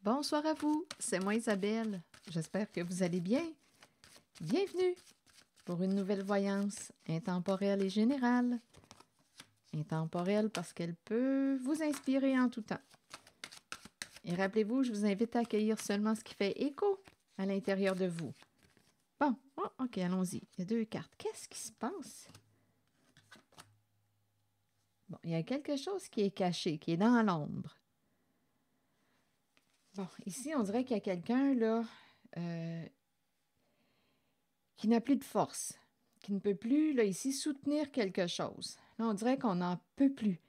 Bonsoir à vous, c'est moi Isabelle. J'espère que vous allez bien. Bienvenue pour une nouvelle voyance intemporelle et générale. Intemporelle parce qu'elle peut vous inspirer en tout temps. Et rappelez-vous, je vous invite à accueillir seulement ce qui fait écho à l'intérieur de vous. Bon, ok, allons-y. Il y a 2 cartes. Qu'est-ce qui se passe? Bon, il y a quelque chose qui est caché, qui est dans l'ombre. Bon, ici, on dirait qu'il y a quelqu'un, là, qui n'a plus de force, qui ne peut plus, là, ici, soutenir quelque chose. Là, on dirait qu'on n'en peut plus.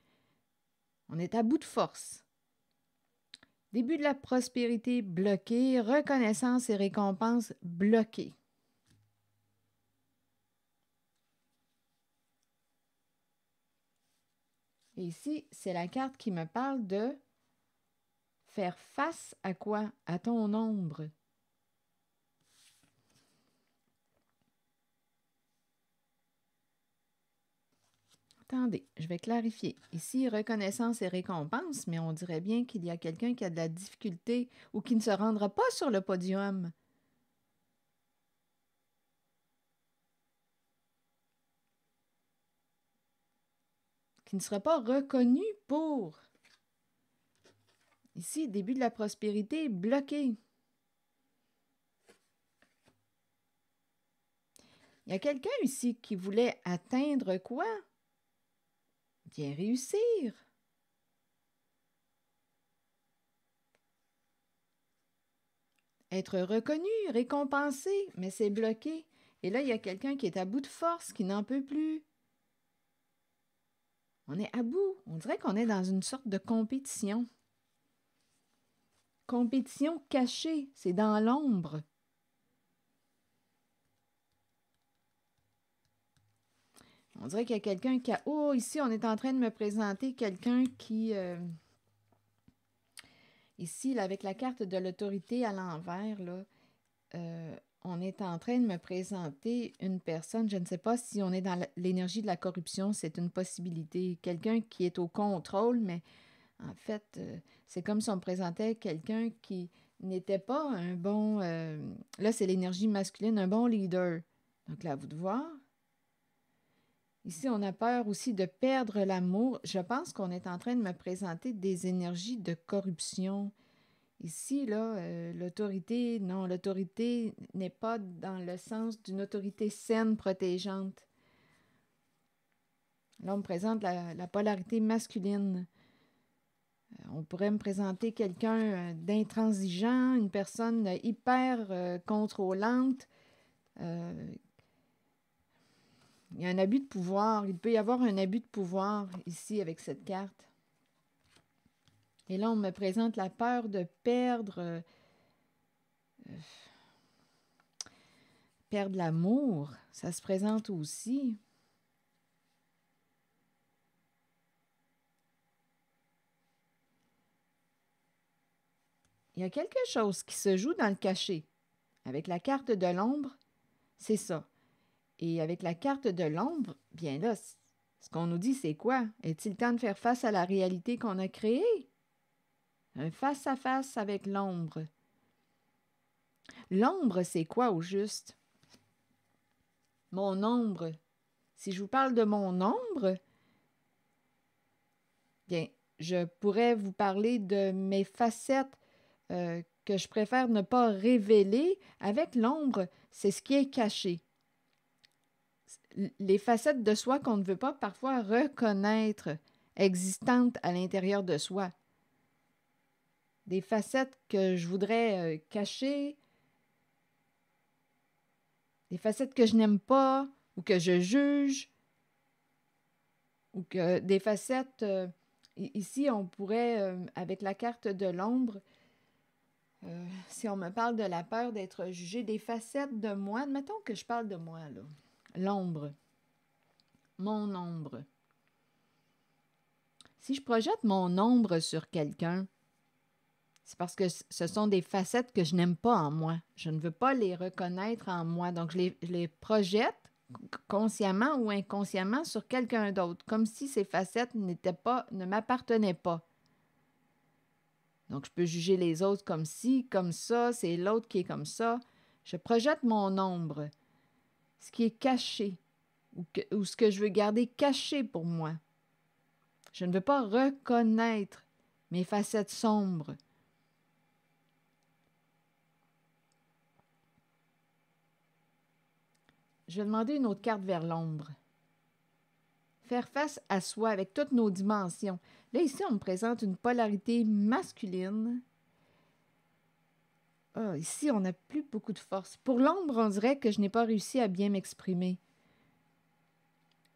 On est à bout de force. Début de la prospérité bloqué, reconnaissance et récompense bloquées. Et ici, c'est la carte qui me parle de faire face à quoi? À ton ombre. Attendez, je vais clarifier. Ici, reconnaissance et récompense, mais on dirait bien qu'il y a quelqu'un qui a de la difficulté ou qui ne se rendra pas sur le podium. Qui ne sera pas reconnu pour. Ici, début de la prospérité bloqué. Il y a quelqu'un ici qui voulait atteindre quoi? Bien réussir. Être reconnu, récompensé, mais c'est bloqué. Et là, il y a quelqu'un qui est à bout de force, qui n'en peut plus. On est à bout. On dirait qu'on est dans une sorte de compétition. Compétition cachée, c'est dans l'ombre. On dirait qu'il y a quelqu'un qui a... Oh, ici, on est en train de me présenter quelqu'un qui... Ici, là, avec la carte de l'autorité à l'envers, là, on est en train de me présenter une personne, je ne sais pas si on est dans l'énergie de la corruption, c'est une possibilité. Quelqu'un qui est au contrôle, mais en fait, c'est comme si on me présentait quelqu'un qui n'était pas un bon... là, c'est l'énergie masculine, un bon leader. Donc là, à vous de voir. Ici, on a peur aussi de perdre l'amour. Je pense qu'on est en train de me présenter des énergies de corruption. Ici, là, l'autorité, non, l'autorité n'est pas dans le sens d'une autorité saine, protégeante. Là, on me présente la polarité masculine. On pourrait me présenter quelqu'un d'intransigeant, une personne hyper contrôlante. Il y a un abus de pouvoir. Il peut y avoir un abus de pouvoir ici avec cette carte. Et là, on me présente la peur de perdre l'amour. Ça se présente aussi. Il y a quelque chose qui se joue dans le cachet. Avec la carte de l'ombre, c'est ça. Et avec la carte de l'ombre, bien là, ce qu'on nous dit, c'est quoi? Est-il temps de faire face à la réalité qu'on a créée? Un face-à-face avec l'ombre. L'ombre, c'est quoi au juste? Mon ombre. Si je vous parle de mon ombre, bien, je pourrais vous parler de mes facettes que je préfère ne pas révéler. Avec l'ombre, c'est ce qui est caché. Les facettes de soi qu'on ne veut pas parfois reconnaître existantes à l'intérieur de soi. Des facettes que je voudrais cacher, des facettes que je n'aime pas ou que je juge, ou que des facettes... ici, on pourrait, avec la carte de l'ombre, si on me parle de la peur d'être jugé, des facettes de moi, admettons que je parle de moi, là. L'ombre. Mon ombre. Si je projette mon ombre sur quelqu'un, c'est parce que ce sont des facettes que je n'aime pas en moi. Je ne veux pas les reconnaître en moi. Donc, je les projette consciemment ou inconsciemment sur quelqu'un d'autre, comme si ces facettes ne m'appartenaient pas. Donc, je peux juger les autres comme ci, comme ça, c'est l'autre qui est comme ça. Je projette mon ombre, ce qui est caché, ou ce que je veux garder caché pour moi. Je ne veux pas reconnaître mes facettes sombres. Je vais demander une autre carte vers l'ombre. Faire face à soi avec toutes nos dimensions. Là, ici, on me présente une polarité masculine. Ah, ici, on n'a plus beaucoup de force. Pour l'ombre, on dirait que je n'ai pas réussi à bien m'exprimer.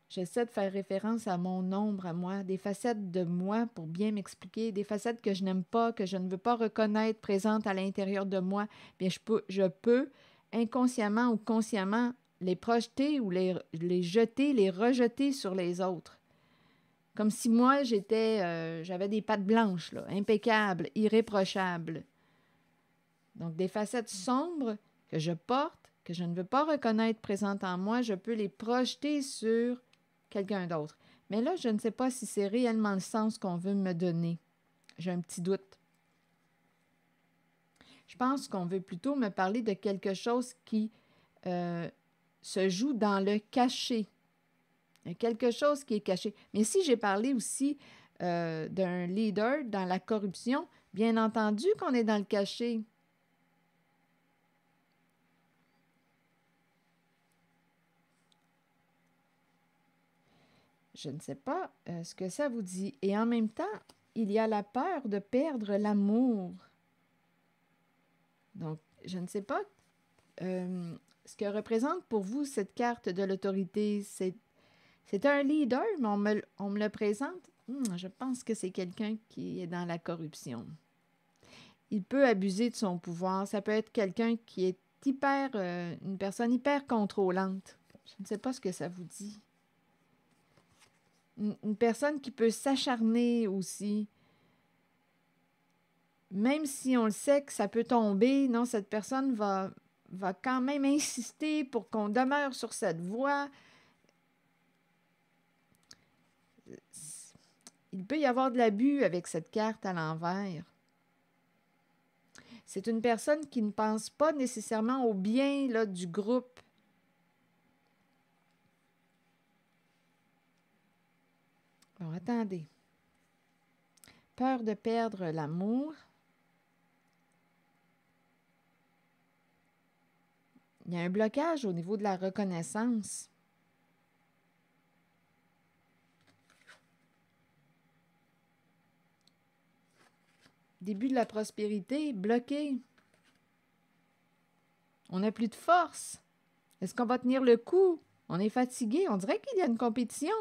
J'essaie de faire référence à mon ombre, à moi, des facettes de moi pour bien m'expliquer, des facettes que je n'aime pas, que je ne veux pas reconnaître présentes à l'intérieur de moi. Bien, je peux inconsciemment ou consciemment les projeter ou les jeter, les rejeter sur les autres. Comme si moi, j'avais des pattes blanches, là, impeccables, irréprochables. Donc, des facettes sombres que je porte, que je ne veux pas reconnaître présentes en moi, je peux les projeter sur quelqu'un d'autre. Mais là, je ne sais pas si c'est réellement le sens qu'on veut me donner. J'ai un petit doute. Je pense qu'on veut plutôt me parler de quelque chose qui se joue dans le caché. Quelque chose qui est caché. Mais si j'ai parlé aussi d'un leader dans la corruption, bien entendu qu'on est dans le caché. Je ne sais pas ce que ça vous dit. Et en même temps, il y a la peur de perdre l'amour. Donc, je ne sais pas ce que représente pour vous cette carte de l'autorité. C'est un leader, mais on me le présente. Je pense que c'est quelqu'un qui est dans la corruption. Il peut abuser de son pouvoir. Ça peut être quelqu'un qui est une personne hyper contrôlante. Je ne sais pas ce que ça vous dit. Une personne qui peut s'acharner aussi. Même si on le sait que ça peut tomber, non, cette personne va quand même insister pour qu'on demeure sur cette voie. Il peut y avoir de l'abus avec cette carte à l'envers. C'est une personne qui ne pense pas nécessairement au bien là, du groupe. Bon, attendez. Peur de perdre l'amour. Il y a un blocage au niveau de la reconnaissance. Début de la prospérité, bloqué. On n'a plus de force. Est-ce qu'on va tenir le coup? On est fatigué. On dirait qu'il y a une compétition.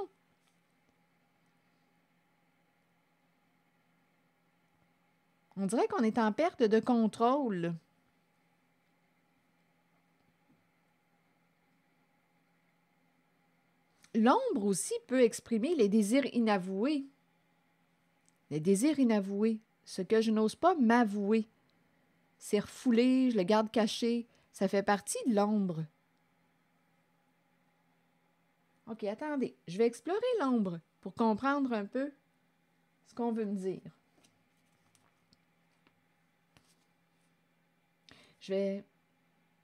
On dirait qu'on est en perte de contrôle. L'ombre aussi peut exprimer les désirs inavoués. Les désirs inavoués, ce que je n'ose pas m'avouer. C'est refoulé, je le garde caché. Ça fait partie de l'ombre. OK, attendez. Je vais explorer l'ombre pour comprendre un peu ce qu'on veut me dire. Je vais...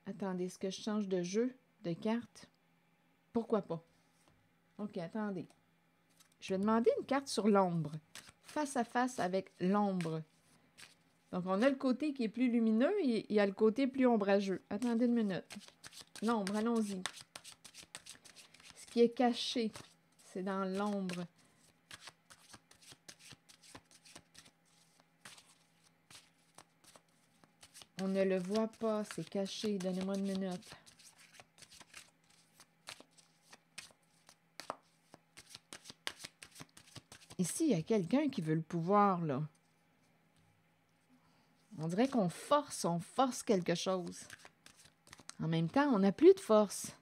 Attendez, est-ce que je change de jeu, de carte? Pourquoi pas? OK, attendez. Je vais demander une carte sur l'ombre. Face à face avec l'ombre. Donc, on a le côté qui est plus lumineux et il y a le côté plus ombrageux. Attendez une minute. L'ombre, allons-y. Ce qui est caché, c'est dans l'ombre. On ne le voit pas, c'est caché. Donnez-moi une minute. Ici, il y a quelqu'un qui veut le pouvoir, là. On dirait qu'on on force quelque chose. En même temps, on n'a plus de force.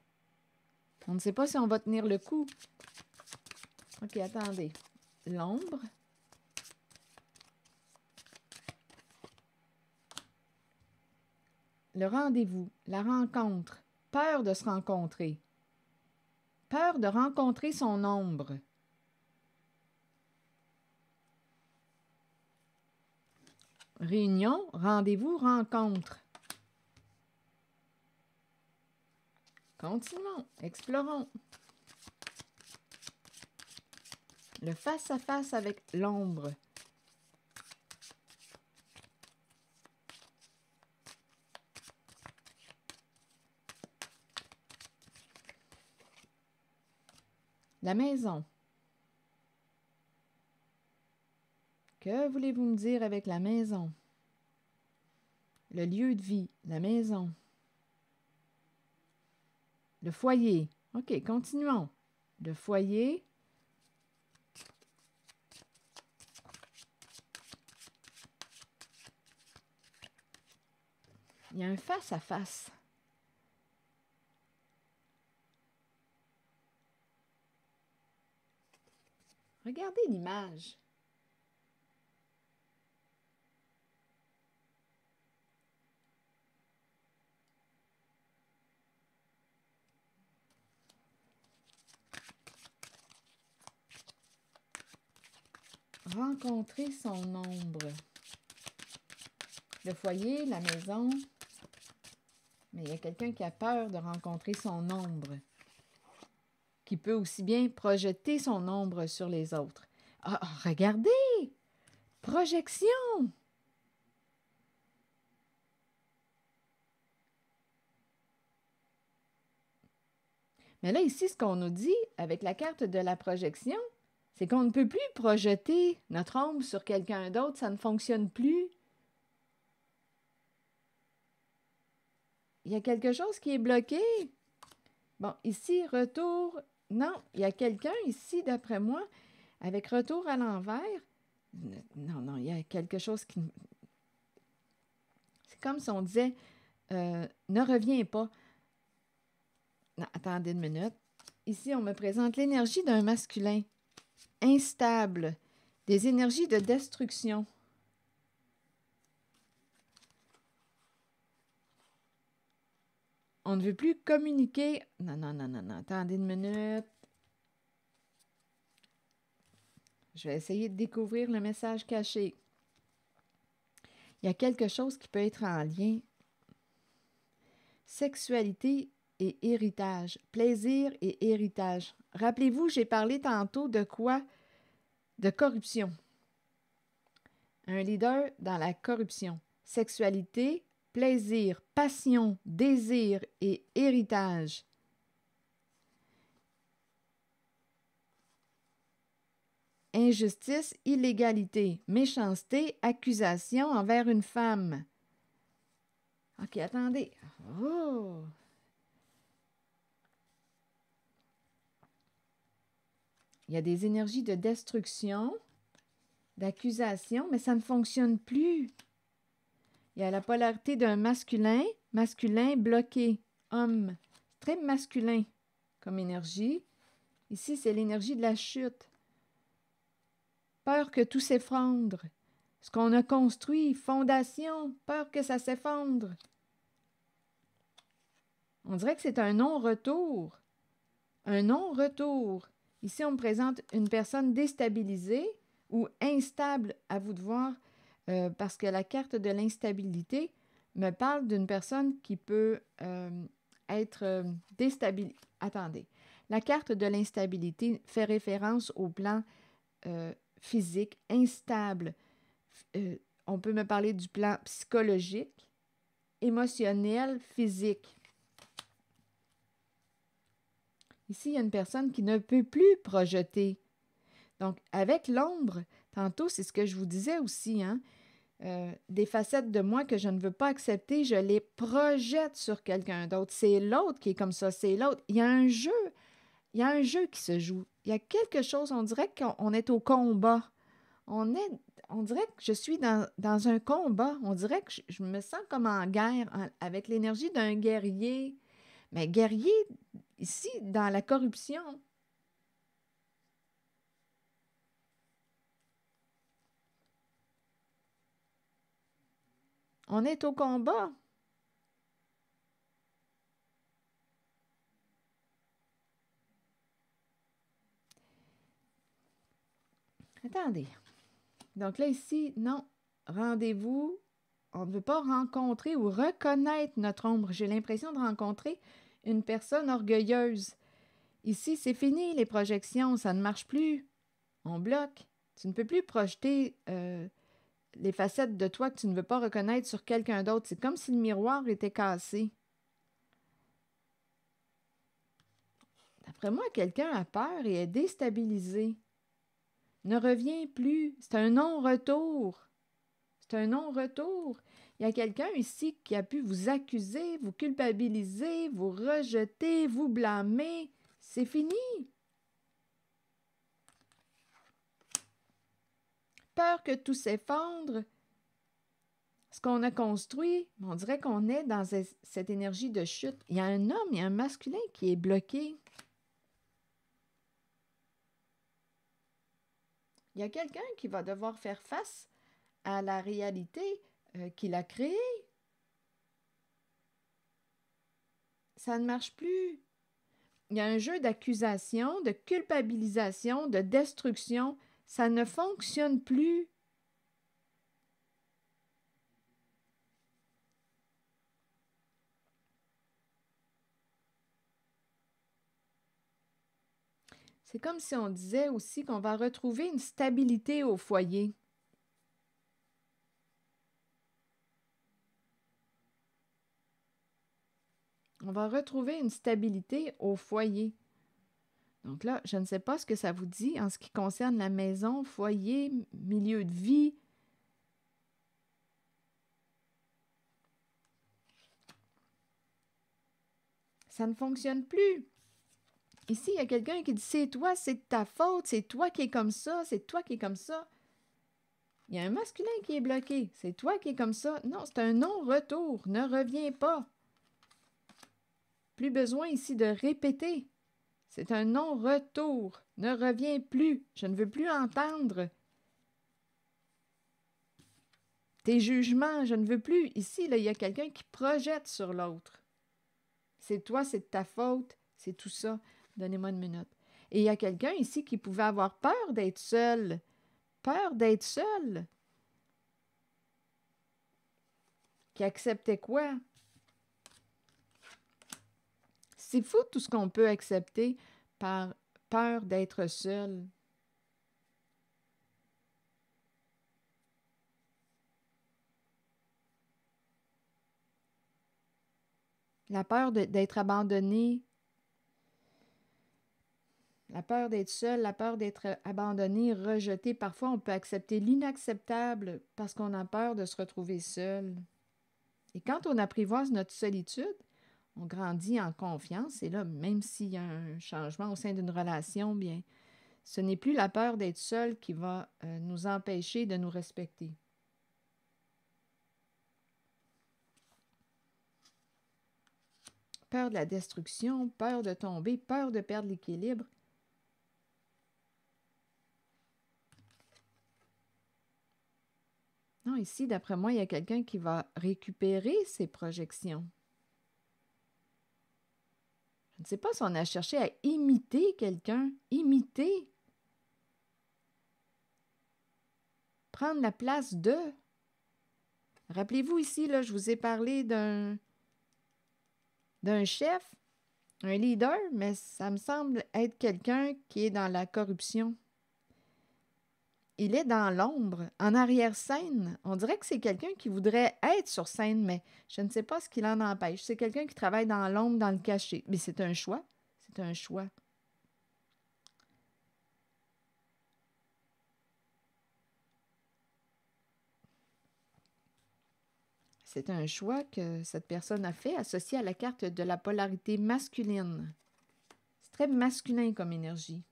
On ne sait pas si on va tenir le coup. OK, attendez. L'ombre. Le rendez-vous, la rencontre. Peur de se rencontrer. Peur de rencontrer son ombre. réunion, rendez-vous, rencontre. Continuons, explorons. Le face-à-face avec l'ombre. La maison. Que voulez-vous me dire avec la maison? Le lieu de vie, la maison. Le foyer. OK, continuons. Le foyer. Il y a un face-à-face. Regardez l'image. Rencontrer son ombre. Le foyer, la maison. Mais il y a quelqu'un qui a peur de rencontrer son ombre, qui peut aussi bien projeter son ombre sur les autres. Ah, regardez! Projection! Mais là, ici, ce qu'on nous dit avec la carte de la projection, c'est qu'on ne peut plus projeter notre ombre sur quelqu'un d'autre, ça ne fonctionne plus. Il y a quelque chose qui est bloqué. Bon, ici, retour. Non, il y a quelqu'un ici, d'après moi, avec retour à l'envers. Non, il y a quelque chose qui... C'est comme si on disait, ne reviens pas. Non, attendez une minute. Ici, on me présente l'énergie d'un masculin instable, des énergies de destruction. On ne veut plus communiquer. Non, attendez une minute. Je vais essayer de découvrir le message caché. Il y a quelque chose qui peut être en lien. Sexualité et héritage. Plaisir et héritage. Rappelez-vous, j'ai parlé tantôt de quoi? De corruption. Un leader dans la corruption. Sexualité, plaisir, passion, désir et héritage. Injustice, illégalité, méchanceté, accusation envers une femme. OK, attendez. Oh! Il y a des énergies de destruction, d'accusation, mais ça ne fonctionne plus. Il y a la polarité d'un masculin, masculin bloqué, homme, très masculin comme énergie. Ici, c'est l'énergie de la chute. Peur que tout s'effondre. Ce qu'on a construit, fondation, peur que ça s'effondre. On dirait que c'est un non-retour. Un non-retour. Ici, on me présente une personne déstabilisée ou instable, à vous de voir, parce que la carte de l'instabilité me parle d'une personne qui peut être déstabilisée. Attendez. La carte de l'instabilité fait référence au plan physique, instable. On peut me parler du plan psychologique, émotionnel, physique. Ici, il y a une personne qui ne peut plus projeter. Donc, avec l'ombre, tantôt, c'est ce que je vous disais aussi, hein, des facettes de moi que je ne veux pas accepter, je les projette sur quelqu'un d'autre. C'est l'autre qui est comme ça, c'est l'autre. Il y a un jeu qui se joue. Il y a quelque chose, on dirait qu'on est au combat. On dirait que je suis dans un combat. On dirait que je me sens comme en guerre, avec l'énergie d'un guerrier. Mais guerrier, ici, dans la corruption. On est au combat. Attendez. Donc là, ici, non. rendez-vous, on ne veut pas rencontrer ou reconnaître notre ombre. J'ai l'impression de rencontrer une personne orgueilleuse. Ici, c'est fini les projections, ça ne marche plus. On bloque. Tu ne peux plus projeter les facettes de toi que tu ne veux pas reconnaître sur quelqu'un d'autre. C'est comme si le miroir était cassé. D'après moi, quelqu'un a peur et est déstabilisé. Ne revient plus. C'est un non-retour. C'est un non-retour. Il y a quelqu'un ici qui a pu vous accuser, vous culpabiliser, vous rejeter, vous blâmer. C'est fini. Peur que tout s'effondre. Ce qu'on a construit, on dirait qu'on est dans cette énergie de chute. Il y a un homme, il y a un masculin qui est bloqué. Il y a quelqu'un qui va devoir faire face à la réalité qu'il a créée. Ça ne marche plus. Il y a un jeu d'accusation, de culpabilisation, de destruction. Ça ne fonctionne plus. C'est comme si on disait aussi qu'on va retrouver une stabilité au foyer. On va retrouver une stabilité au foyer. Donc là, je ne sais pas ce que ça vous dit en ce qui concerne la maison, foyer, milieu de vie. Ça ne fonctionne plus. Ici, il y a quelqu'un qui dit « c'est toi, c'est de ta faute, c'est toi qui es comme ça, c'est toi qui es comme ça ». Il y a un masculin qui est bloqué. C'est toi qui es comme ça. Non, c'est un non-retour. Ne reviens pas. Plus besoin ici de répéter. C'est un non-retour. Ne reviens plus. Je ne veux plus entendre tes jugements. Je ne veux plus. Ici, là, il y a quelqu'un qui projette sur l'autre. C'est toi, c'est de ta faute. C'est tout ça. Donnez-moi une minute. Et il y a quelqu'un ici qui pouvait avoir peur d'être seul. Peur d'être seul. Qui acceptait quoi? C'est fou tout ce qu'on peut accepter par peur d'être seul. La peur d'être abandonné, la peur d'être seul, la peur d'être abandonné, rejeté. Parfois, on peut accepter l'inacceptable parce qu'on a peur de se retrouver seul. Et quand on apprivoise notre solitude, on grandit en confiance. Et là, même s'il y a un changement au sein d'une relation, bien, ce n'est plus la peur d'être seul qui va nous empêcher de nous respecter. Peur de la destruction, peur de tomber, peur de perdre l'équilibre. Non, ici, d'après moi, il y a quelqu'un qui va récupérer ses projections. Je ne sais pas si on a cherché à imiter quelqu'un. Imiter. Prendre la place de. Rappelez-vous ici, là, je vous ai parlé d'un chef, un leader, mais ça me semble être quelqu'un qui est dans la corruption. Il est dans l'ombre, en arrière-scène. On dirait que c'est quelqu'un qui voudrait être sur scène, mais je ne sais pas ce qui l'en empêche. C'est quelqu'un qui travaille dans l'ombre, dans le cachet. Mais c'est un choix. C'est un choix. C'est un choix que cette personne a fait associé à la carte de la polarité masculine. C'est très masculin comme énergie.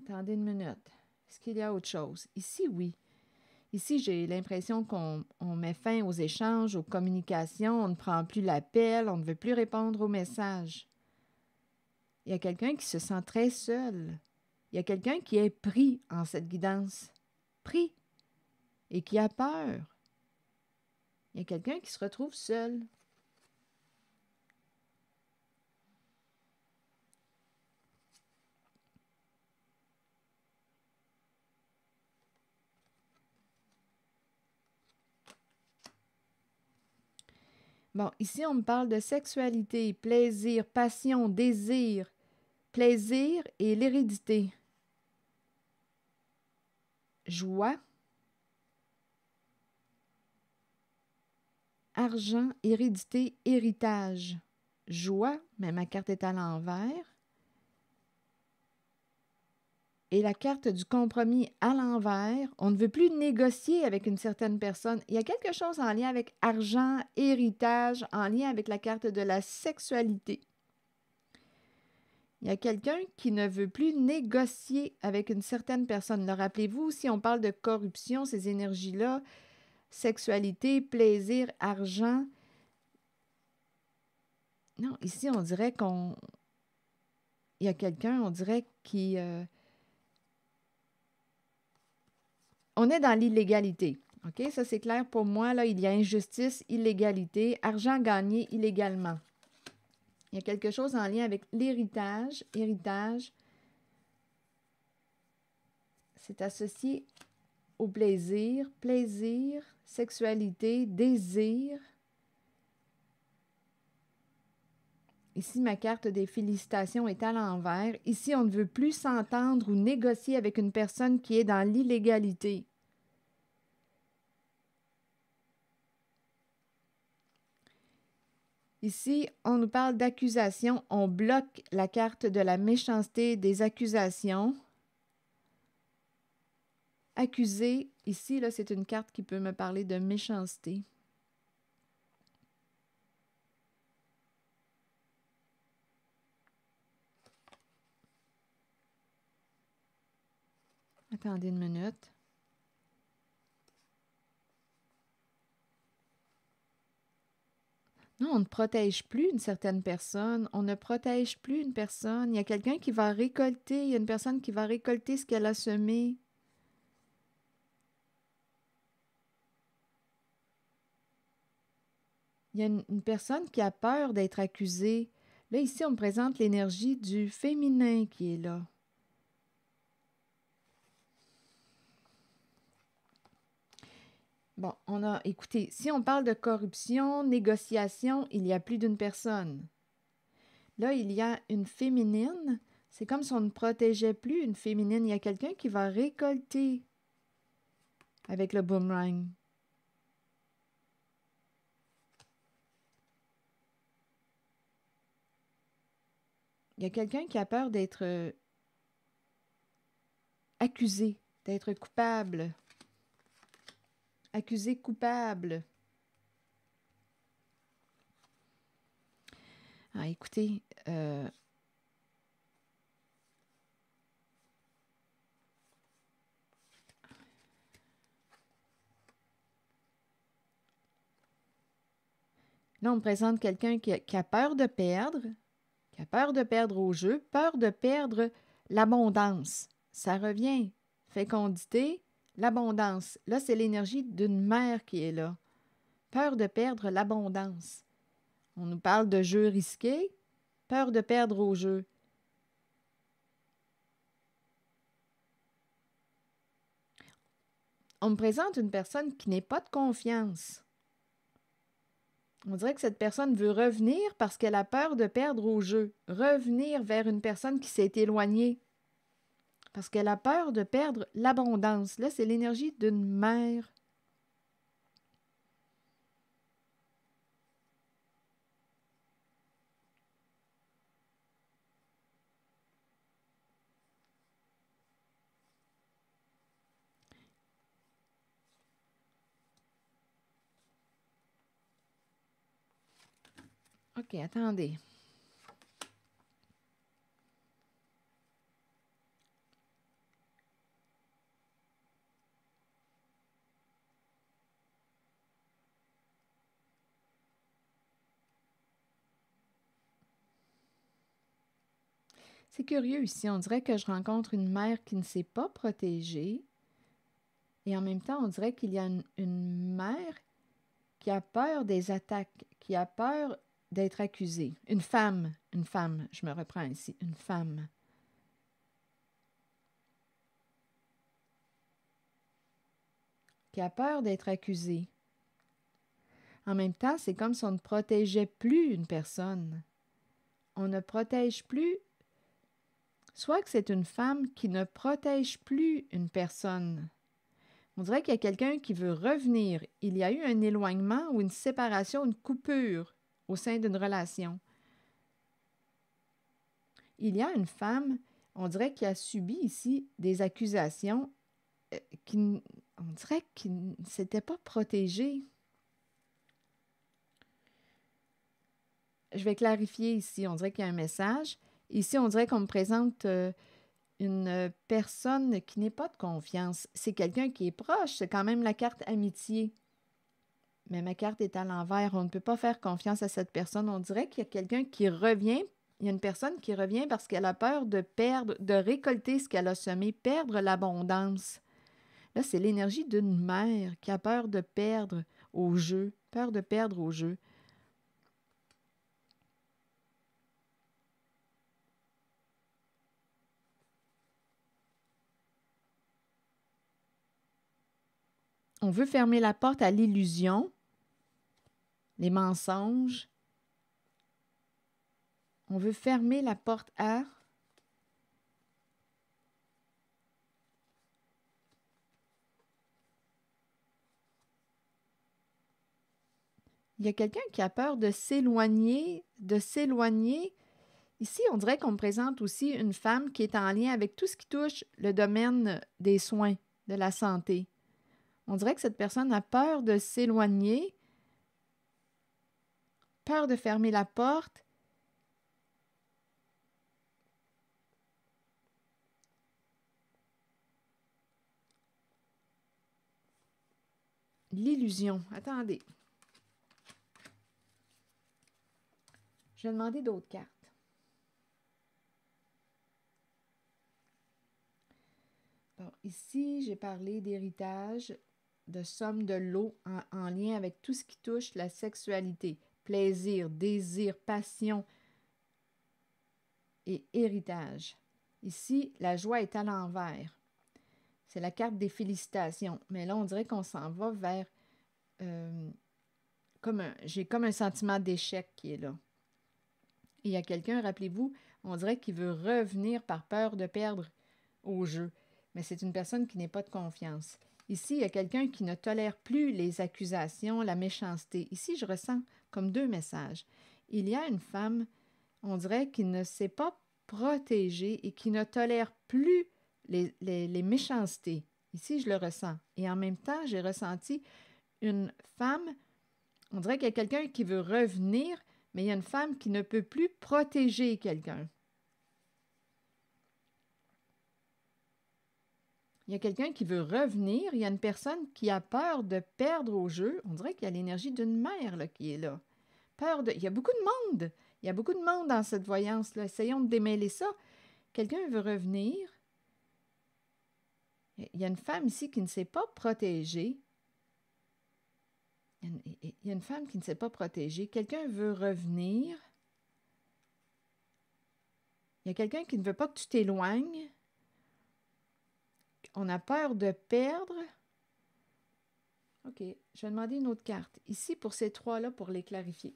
Attendez une minute. Est-ce qu'il y a autre chose? Ici, oui. Ici, j'ai l'impression qu'on met fin aux échanges, aux communications, on ne prend plus l'appel, on ne veut plus répondre aux messages. Il y a quelqu'un qui se sent très seul. Il y a quelqu'un qui est pris en cette guidance. Pris. Et qui a peur. Il y a quelqu'un qui se retrouve seul. Bon, ici, on me parle de sexualité, plaisir, passion, désir, plaisir et l'hérédité. Joie, argent, hérédité, héritage. Joie, mais ma carte est à l'envers. Et la carte du compromis à l'envers, on ne veut plus négocier avec une certaine personne. Il y a quelque chose en lien avec argent, héritage, en lien avec la carte de la sexualité. Il y a quelqu'un qui ne veut plus négocier avec une certaine personne. Le rappelez-vous, si on parle de corruption, ces énergies-là, sexualité, plaisir, argent. Non, ici, on dirait qu'on... Il y a quelqu'un, on dirait, qui... On est dans l'illégalité. OK? Ça, c'est clair pour moi. Là, il y a injustice, illégalité, argent gagné illégalement. Il y a quelque chose en lien avec l'héritage. Héritage, c'est associé au plaisir. Plaisir, sexualité, désir. Ici, ma carte des félicitations est à l'envers. Ici, on ne veut plus s'entendre ou négocier avec une personne qui est dans l'illégalité. Ici, on nous parle d'accusation. On bloque la carte de la méchanceté des accusations. Accusé, ici, là, c'est une carte qui peut me parler de méchanceté. Attendez une minute. Non, on ne protège plus une certaine personne. On ne protège plus une personne. Il y a quelqu'un qui va récolter. Il y a une personne qui va récolter ce qu'elle a semé. Il y a une personne qui a peur d'être accusée. Là, ici, on me présente l'énergie du féminin qui est là. Bon, écoutez, si on parle de corruption, négociation, il y a plus d'une personne. Là, il y a une féminine. C'est comme si on ne protégeait plus une féminine. Il y a quelqu'un qui va récolter avec le boomerang. Il y a quelqu'un qui a peur d'être accusé, d'être coupable. Accusé coupable. Ah, écoutez, là, on me présente quelqu'un qui a peur de perdre, qui a peur de perdre au jeu, peur de perdre l'abondance. Ça revient. Fécondité, l'abondance. Là, c'est l'énergie d'une mère qui est là. Peur de perdre l'abondance. On nous parle de jeux risqués, peur de perdre au jeu. On me présente une personne qui n'est pas de confiance. On dirait que cette personne veut revenir parce qu'elle a peur de perdre au jeu. Revenir vers une personne qui s'est éloignée. Parce qu'elle a peur de perdre l'abondance. Là, c'est l'énergie d'une mère. OK, attendez. C'est curieux ici. On dirait que je rencontre une mère qui ne s'est pas protégée. Et en même temps, on dirait qu'il y a une mère qui a peur des attaques, qui a peur d'être accusée. Une femme, je me reprends ici, une femme. Qui a peur d'être accusée. En même temps, c'est comme si on ne protégeait plus une personne. On ne protège plus, soit que c'est une femme qui ne protège plus une personne. On dirait qu'il y a quelqu'un qui veut revenir. Il y a eu un éloignement ou une séparation, une coupure au sein d'une relation. Il y a une femme, on dirait, qui a subi ici des accusations on dirait qu'il ne s'était pas protégé. Je vais clarifier ici. On dirait qu'il y a un message. Ici, on dirait qu'on me présente une personne qui n'est pas de confiance. C'est quelqu'un qui est proche. C'est quand même la carte amitié. Mais ma carte est à l'envers. On ne peut pas faire confiance à cette personne. On dirait qu'il y a quelqu'un qui revient. Il y a une personne qui revient parce qu'elle a peur de perdre, de récolter ce qu'elle a semé, perdre l'abondance. Là, c'est l'énergie d'une mère qui a peur de perdre au jeu, peur de perdre au jeu. On veut fermer la porte à l'illusion, les mensonges. On veut fermer la porte à... Il y a quelqu'un qui a peur de s'éloigner, de s'éloigner. Ici, on dirait qu'on me présente aussi une femme qui est en lien avec tout ce qui touche le domaine des soins, de la santé. On dirait que cette personne a peur de s'éloigner, peur de fermer la porte. L'illusion. Attendez. Je vais demander d'autres cartes. Bon, ici, j'ai parlé d'héritage, de somme de lot en lien avec tout ce qui touche la sexualité, plaisir, désir, passion et héritage. Ici, la joie est à l'envers. C'est la carte des félicitations. Mais là, on dirait qu'on s'en va vers... j'ai comme un sentiment d'échec qui est là. Et il y a quelqu'un, rappelez-vous, on dirait qu'il veut revenir par peur de perdre au jeu. Mais c'est une personne qui n'est pas de confiance. Ici, il y a quelqu'un qui ne tolère plus les accusations, la méchanceté. Ici, je ressens comme deux messages. Il y a une femme, on dirait, qui ne s'est pas protégée et qui ne tolère plus les méchancetés. Ici, je le ressens. Et en même temps, j'ai ressenti une femme, on dirait qu'il y a quelqu'un qui veut revenir, mais il y a une femme qui ne peut plus protéger quelqu'un. Il y a quelqu'un qui veut revenir, il y a une personne qui a peur de perdre au jeu. On dirait qu'il y a l'énergie d'une mère là, qui est là. Peur de... Il y a beaucoup de monde. Il y a beaucoup de monde dans cette voyance-là. Essayons de démêler ça. Quelqu'un veut revenir. Il y a une femme ici qui ne s'est pas protégée. Il y a une femme qui ne s'est pas protégée. Quelqu'un veut revenir. Il y a quelqu'un qui ne veut pas que tu t'éloignes. On a peur de perdre. OK, je vais demander une autre carte. Ici, pour ces trois-là, pour les clarifier.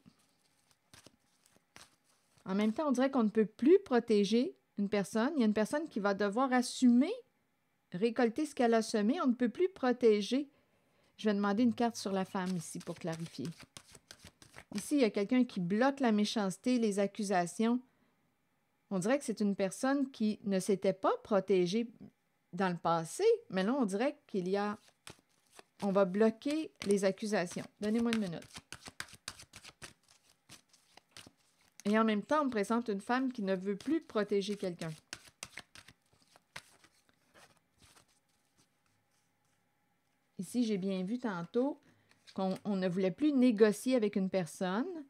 En même temps, on dirait qu'on ne peut plus protéger une personne. Il y a une personne qui va devoir assumer, récolter ce qu'elle a semé. On ne peut plus protéger. Je vais demander une carte sur la femme ici pour clarifier. Ici, il y a quelqu'un qui bloque la méchanceté, les accusations. On dirait que c'est une personne qui ne s'était pas protégée dans le passé, mais là, on dirait qu'il y a... On va bloquer les accusations. Donnez-moi une minute. Et en même temps, on me présente une femme qui ne veut plus protéger quelqu'un. Ici, j'ai bien vu tantôt qu'on ne voulait plus négocier avec une personne.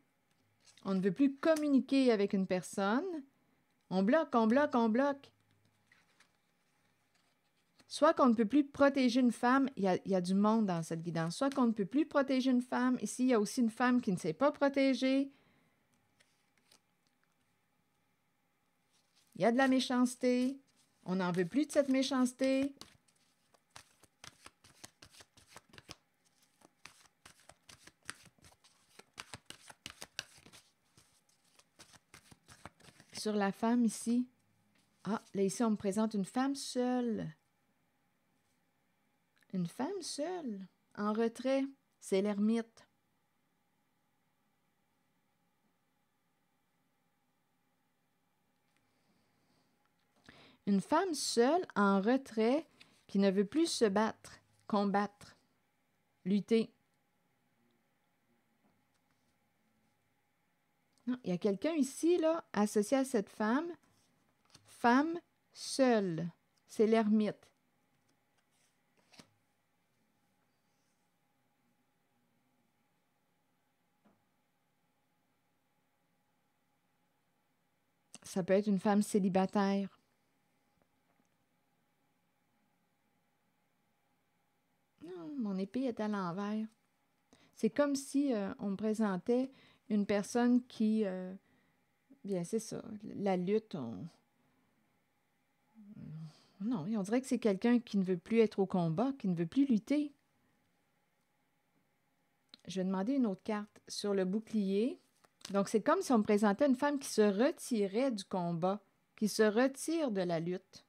On ne veut plus communiquer avec une personne. On bloque, on bloque, on bloque. Soit qu'on ne peut plus protéger une femme, il y a du monde dans cette guidance. Soit qu'on ne peut plus protéger une femme. Ici, il y a aussi une femme qui ne s'est pas protégée. Il y a de la méchanceté. On n'en veut plus de cette méchanceté. sur la femme ici. Ah, là, ici, on me présente une femme seule. Une femme seule, en retrait. C'est l'ermite. Une femme seule, en retrait, qui ne veut plus se battre, combattre, lutter. Non, il y a quelqu'un ici, là, associé à cette femme. Femme seule. C'est l'ermite. Ça peut être une femme célibataire. Non, mon épée est à l'envers. C'est comme si on me présentait une personne qui... bien, c'est ça. La lutte, non, on dirait que c'est quelqu'un qui ne veut plus être au combat, qui ne veut plus lutter. Je vais demander une autre carte sur le bouclier. Donc, c'est comme si on me présentait une femme qui se retirait du combat, qui se retire de la lutte.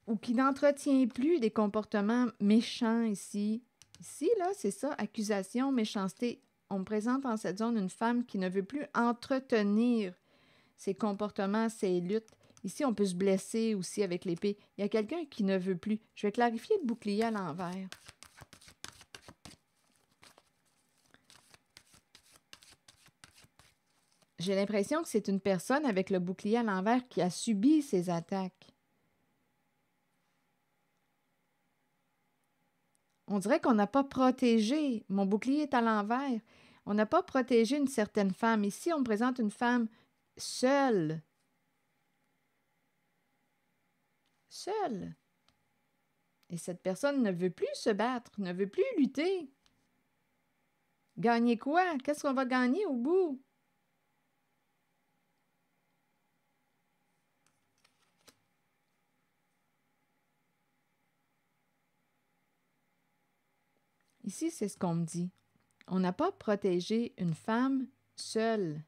Ou qui n'entretient plus des comportements méchants ici. Ici, là, c'est ça, accusation, méchanceté. On me présente en cette zone une femme qui ne veut plus entretenir ses comportements, ses luttes. Ici, on peut se blesser aussi avec l'épée. Il y a quelqu'un qui ne veut plus. Je vais clarifier le bouclier à l'envers. J'ai l'impression que c'est une personne avec le bouclier à l'envers qui a subi ces attaques. On dirait qu'on n'a pas protégé. Mon bouclier est à l'envers. On n'a pas protégé une certaine femme. Ici, on me présente une femme seule. Seule. Et cette personne ne veut plus se battre, ne veut plus lutter. Gagner quoi? Qu'est-ce qu'on va gagner au bout? Ici, c'est ce qu'on me dit. On n'a pas protégé une femme seule.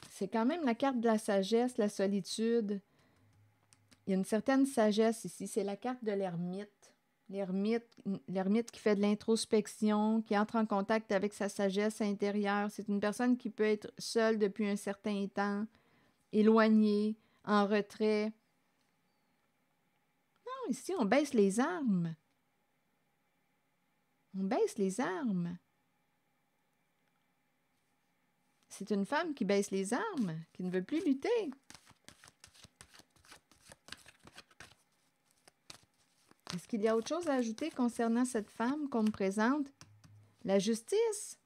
C'est quand même la carte de la sagesse, la solitude. Il y a une certaine sagesse ici. C'est la carte de l'ermite. L'ermite qui fait de l'introspection, qui entre en contact avec sa sagesse intérieure. C'est une personne qui peut être seule depuis un certain temps, éloignée, en retrait. Non, ici, on baisse les armes. On baisse les armes. C'est une femme qui baisse les armes, qui ne veut plus lutter. Est-ce qu'il y a autre chose à ajouter concernant cette femme qu'on me présente? La justice.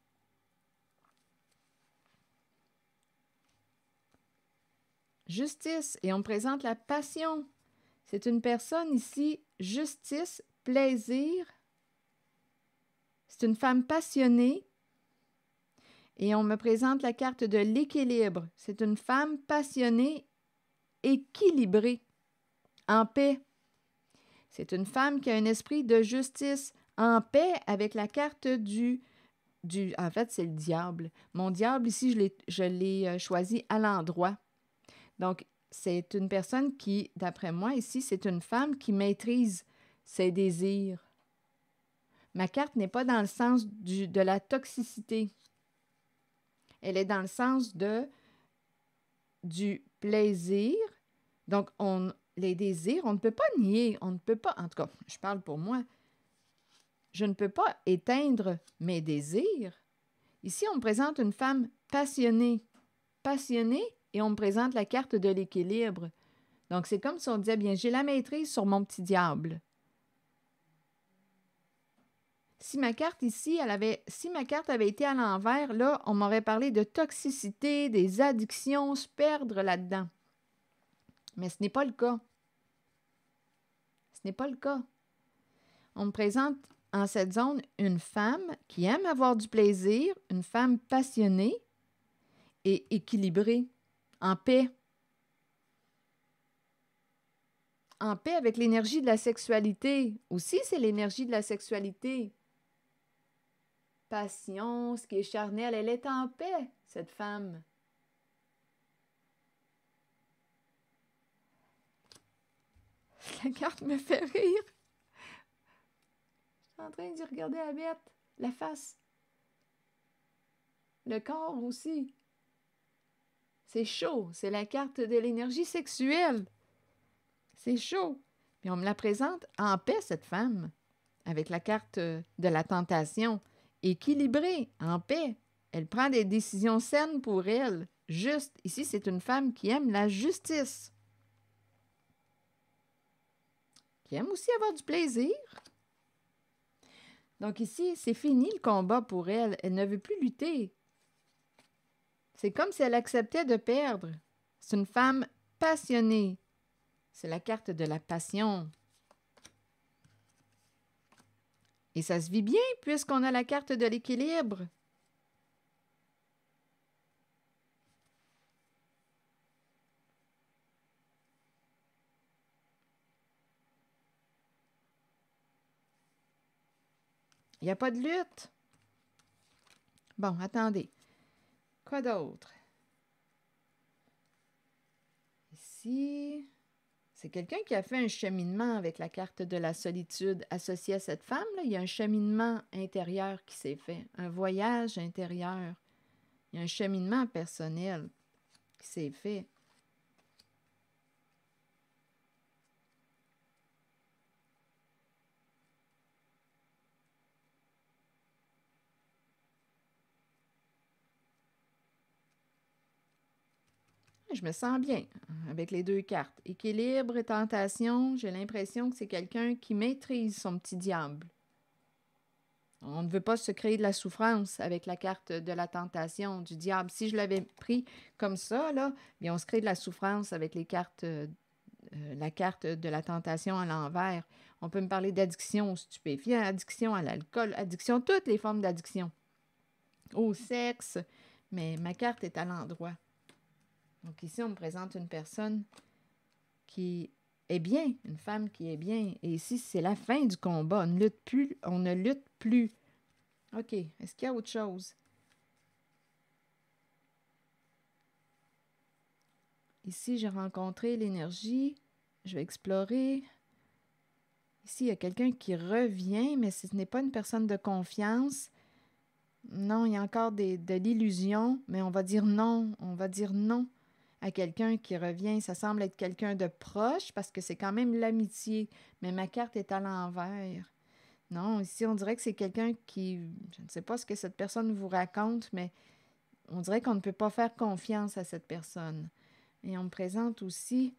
Justice. Et on me présente la passion. C'est une personne ici, justice, plaisir. C'est une femme passionnée. Et on me présente la carte de l'équilibre. C'est une femme passionnée, équilibrée, en paix. C'est une femme qui a un esprit de justice, en paix avec la carte en fait, c'est le diable. Mon diable, ici, je l'ai choisi à l'endroit. Donc, c'est une personne qui, d'après moi, ici, c'est une femme qui maîtrise ses désirs. Ma carte n'est pas dans le sens de la toxicité. Elle est dans le sens du plaisir. Donc, les désirs, on ne peut pas nier, on ne peut pas, en tout cas, je parle pour moi, je ne peux pas éteindre mes désirs. Ici, on me présente une femme passionnée. Passionnée, et on me présente la carte de l'équilibre. Donc, c'est comme si on disait, bien, j'ai la maîtrise sur mon petit diable. Si ma carte ici, si ma carte avait été à l'envers, là, on m'aurait parlé de toxicité, des addictions, se perdre là-dedans. Mais ce n'est pas le cas. Ce n'est pas le cas. On me présente en cette zone une femme qui aime avoir du plaisir, une femme passionnée et équilibrée, en paix. en paix avec l'énergie de la sexualité. Aussi, c'est l'énergie de la sexualité. Passion, ce qui est charnel, elle est en paix, cette femme. La carte me fait rire. Je suis en train d'y regarder la bête, la face. Le corps aussi. C'est chaud, c'est la carte de l'énergie sexuelle. C'est chaud. Puis on me la présente en paix, cette femme, avec la carte de la tentation. Équilibrée, en paix. Elle prend des décisions saines pour elle. Juste. Ici, c'est une femme qui aime la justice. Qui aime aussi avoir du plaisir. Donc ici, c'est fini le combat pour elle. Elle ne veut plus lutter. C'est comme si elle acceptait de perdre. C'est une femme passionnée. C'est la carte de la passion. Et ça se vit bien puisqu'on a la carte de l'équilibre. Il n'y a pas de lutte. Bon, attendez. Quoi d'autre? Ici, c'est quelqu'un qui a fait un cheminement avec la carte de la solitude associée à cette femme. Là. Il y a un cheminement intérieur qui s'est fait, un voyage intérieur. Il y a un cheminement personnel qui s'est fait. Je me sens bien avec les deux cartes. Équilibre et tentation, j'ai l'impression que c'est quelqu'un qui maîtrise son petit diable. On ne veut pas se créer de la souffrance avec la carte de la tentation, du diable. Si je l'avais pris comme ça, là, bien on se crée de la souffrance avec les cartes, la carte de la tentation à l'envers. On peut me parler d'addiction aux stupéfiants, addiction à l'alcool, addiction, toutes les formes d'addiction. Au sexe, mais ma carte est à l'endroit. Donc ici, on me présente une personne qui est bien, une femme qui est bien. Et ici, c'est la fin du combat. On ne lutte plus. On ne lutte plus. OK. Est-ce qu'il y a autre chose? Ici, j'ai rencontré l'énergie. Je vais explorer. Ici, il y a quelqu'un qui revient, mais ce n'est pas une personne de confiance. Non, il y a encore de l'illusion, mais on va dire non. On va dire non à quelqu'un qui revient. Ça semble être quelqu'un de proche parce que c'est quand même l'amitié, mais ma carte est à l'envers. Non, ici, on dirait que c'est quelqu'un qui... Je ne sais pas ce que cette personne vous raconte, mais on dirait qu'on ne peut pas faire confiance à cette personne. Et on me présente aussi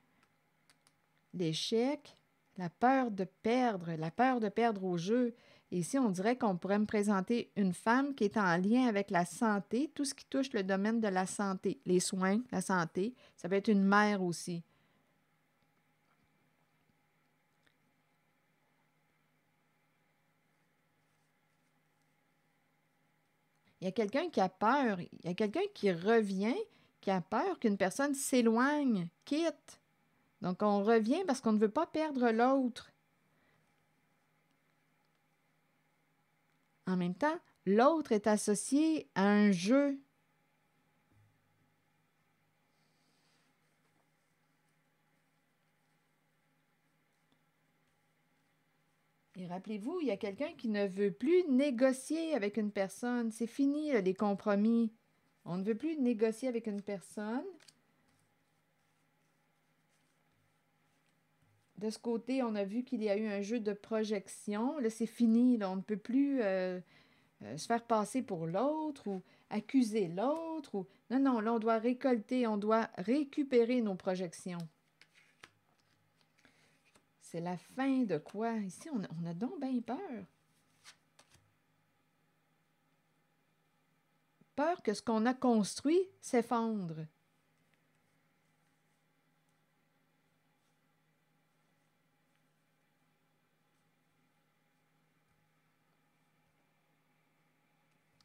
l'échec, la peur de perdre au jeu. Et ici, on dirait qu'on pourrait me présenter une femme qui est en lien avec la santé, tout ce qui touche le domaine de la santé, les soins, la santé. Ça peut être une mère aussi. Il y a quelqu'un qui a peur, il y a quelqu'un qui revient, qui a peur qu'une personne s'éloigne, quitte. Donc, on revient parce qu'on ne veut pas perdre l'autre. En même temps, l'autre est associé à un jeu. Et rappelez-vous, il y a quelqu'un qui ne veut plus négocier avec une personne. C'est fini, là, les compromis. On ne veut plus négocier avec une personne. De ce côté, on a vu qu'il y a eu un jeu de projection. Là, c'est fini. Là, on ne peut plus se faire passer pour l'autre ou accuser l'autre. Ou... Non, non, là, on doit récolter, on doit récupérer nos projections. C'est la fin de quoi? Ici, on a donc bien peur. Peur que ce qu'on a construit s'effondre.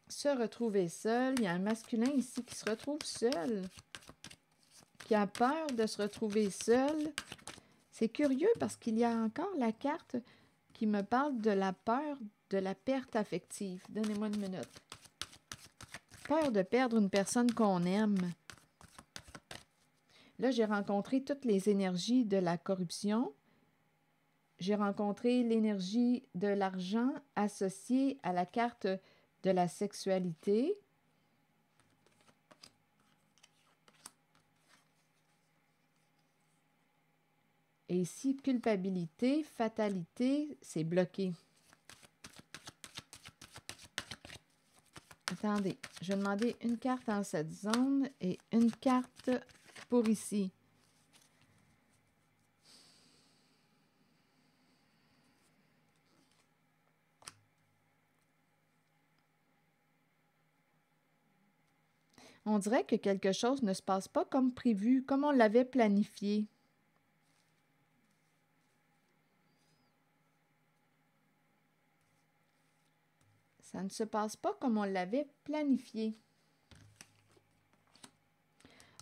Se retrouver seul. Il y a un masculin ici qui se retrouve seul, qui a peur de se retrouver seul. C'est curieux parce qu'il y a encore la carte qui me parle de la peur de la perte affective. Donnez-moi une minute. Peur de perdre une personne qu'on aime. Là, j'ai rencontré toutes les énergies de la corruption. J'ai rencontré l'énergie de l'argent associée à la carte de la sexualité. Et ici, culpabilité, fatalité, c'est bloqué. Attendez, je vais demander une carte en cette zone et une carte pour ici. On dirait que quelque chose ne se passe pas comme prévu, comme on l'avait planifié. Ça ne se passe pas comme on l'avait planifié.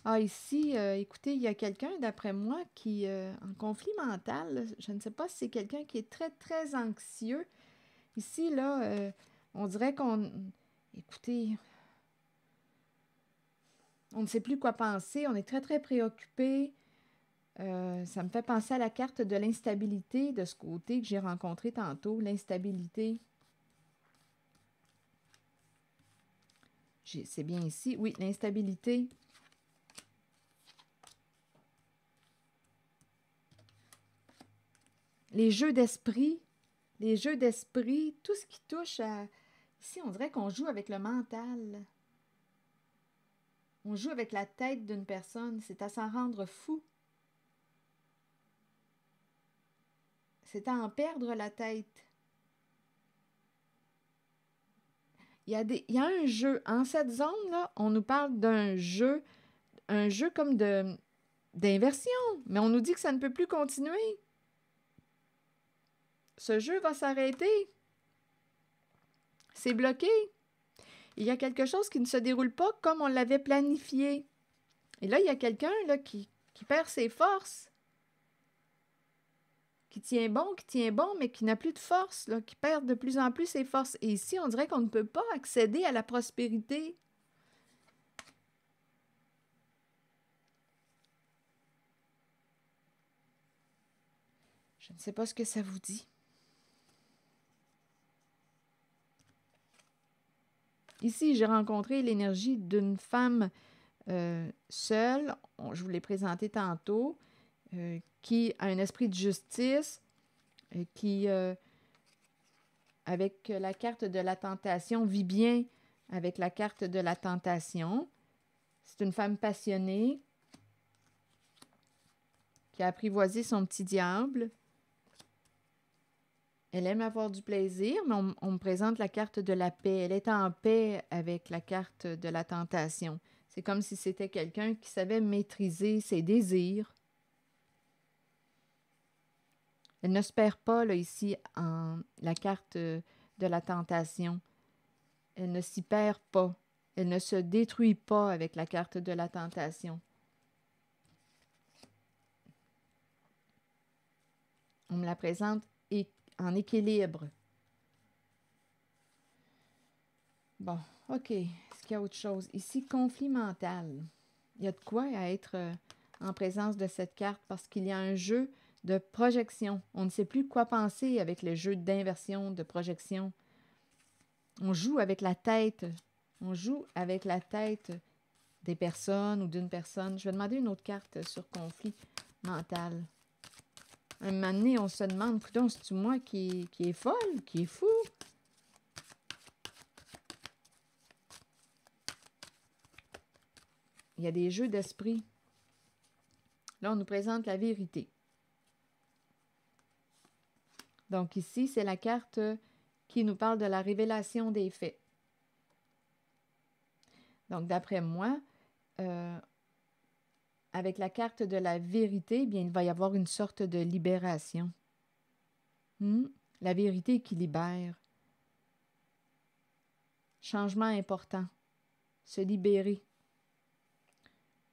Ah, ici, écoutez, il y a quelqu'un, d'après moi, qui en conflit mental. Je ne sais pas si c'est quelqu'un qui est très, très anxieux. Ici, là, on dirait qu'on... Écoutez, on ne sait plus quoi penser. On est très, très préoccupé. Ça me fait penser à la carte de l'instabilité de ce côté que j'ai rencontré tantôt. L'instabilité. C'est bien ici. Oui, l'instabilité. Les jeux d'esprit. Les jeux d'esprit. Tout ce qui touche à... Ici, on dirait qu'on joue avec le mental. On joue avec la tête d'une personne. C'est à s'en rendre fou. C'est à en perdre la tête. Il y a un jeu. En cette zone-là, on nous parle d'un jeu, un jeu comme d'inversion. Mais on nous dit que ça ne peut plus continuer. Ce jeu va s'arrêter. C'est bloqué. Il y a quelque chose qui ne se déroule pas comme on l'avait planifié. Et là, il y a quelqu'un là, qui perd ses forces. Qui tient bon, mais qui n'a plus de force, là, qui perd de plus en plus ses forces. Et ici, on dirait qu'on ne peut pas accéder à la prospérité. Je ne sais pas ce que ça vous dit. Ici, j'ai rencontré l'énergie d'une femme seule, je vous l'ai présenté tantôt, qui a un esprit de justice, qui, avec la carte de la tentation, vit bien avec la carte de la tentation. C'est une femme passionnée qui a apprivoisé son petit diable. Elle aime avoir du plaisir, mais on me présente la carte de la paix. Elle est en paix avec la carte de la tentation. C'est comme si c'était quelqu'un qui savait maîtriser ses désirs. Elle ne se perd pas, là, ici, en la carte de la tentation. Elle ne s'y perd pas. Elle ne se détruit pas avec la carte de la tentation. On me la présente en équilibre. Bon, OK. Est-ce qu'il y a autre chose? Ici, conflit mental. Il y a de quoi à être en présence de cette carte parce qu'il y a un jeu de projection. On ne sait plus quoi penser avec le jeu d'inversion, de projection. On joue avec la tête. On joue avec la tête des personnes ou d'une personne. Je vais demander une autre carte sur conflit mental. Un moment donné, on se demande, putain, c'est-tu moi qui est folle, qui est fou? Il y a des jeux d'esprit. Là, on nous présente la vérité. Donc ici, c'est la carte qui nous parle de la révélation des faits. Donc, d'après moi, avec la carte de la vérité, bien, il va y avoir une sorte de libération. La vérité qui libère. Changement important. Se libérer.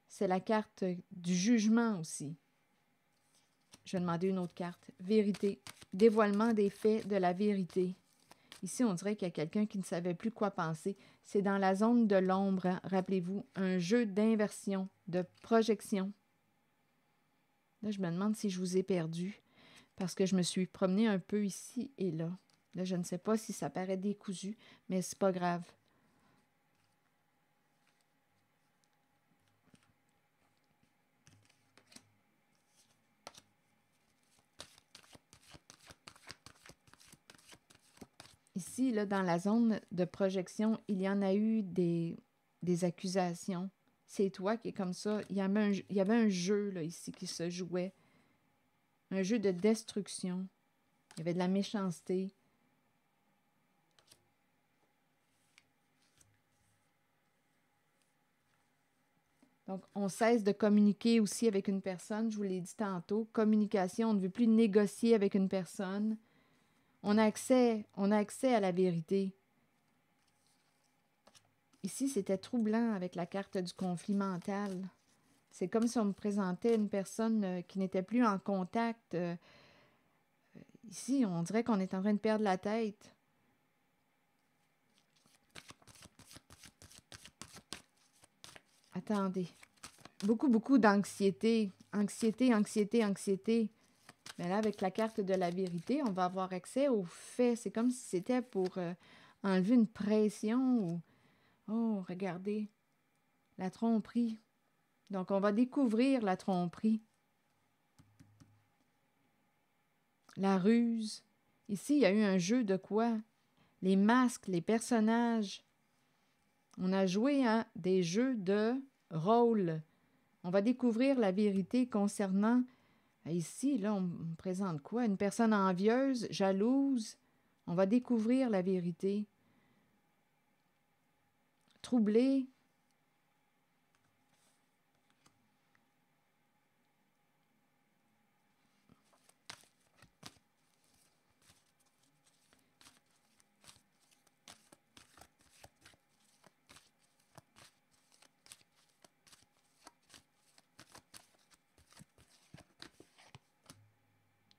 C'est la carte du jugement aussi. Je vais demander une autre carte. Vérité. Dévoilement des faits de la vérité. Ici, on dirait qu'il y a quelqu'un qui ne savait plus quoi penser. C'est dans la zone de l'ombre, hein, rappelez-vous, un jeu d'inversion, de projection. Là, je me demande si je vous ai perdu, parce que je me suis promenée un peu ici et là. Là, je ne sais pas si ça paraît décousu, mais c'est pas grave. Ici, là, dans la zone de projection, il y en a eu des accusations. C'est toi qui est comme ça. Il y avait un jeu là, ici qui se jouait. Un jeu de destruction. Il y avait de la méchanceté. Donc, on cesse de communiquer aussi avec une personne. Je vous l'ai dit tantôt. Communication, on ne veut plus négocier avec une personne. On a accès à la vérité. Ici, c'était troublant avec la carte du conflit mental. C'est comme si on me présentait une personne qui n'était plus en contact. Ici, on dirait qu'on est en train de perdre la tête. Attendez. Beaucoup d'anxiété. Anxiété. Mais là, avec la carte de la vérité, on va avoir accès aux faits. C'est comme si c'était pour enlever une pression ou... Oh, regardez. La tromperie. Donc, on va découvrir la tromperie. La ruse. Ici, il y a eu un jeu de quoi? Les masques, les personnages. On a joué à des jeux de rôle. On va découvrir la vérité concernant... Ici, là, on me présente quoi? Une personne envieuse, jalouse. On va découvrir la vérité. Troublée.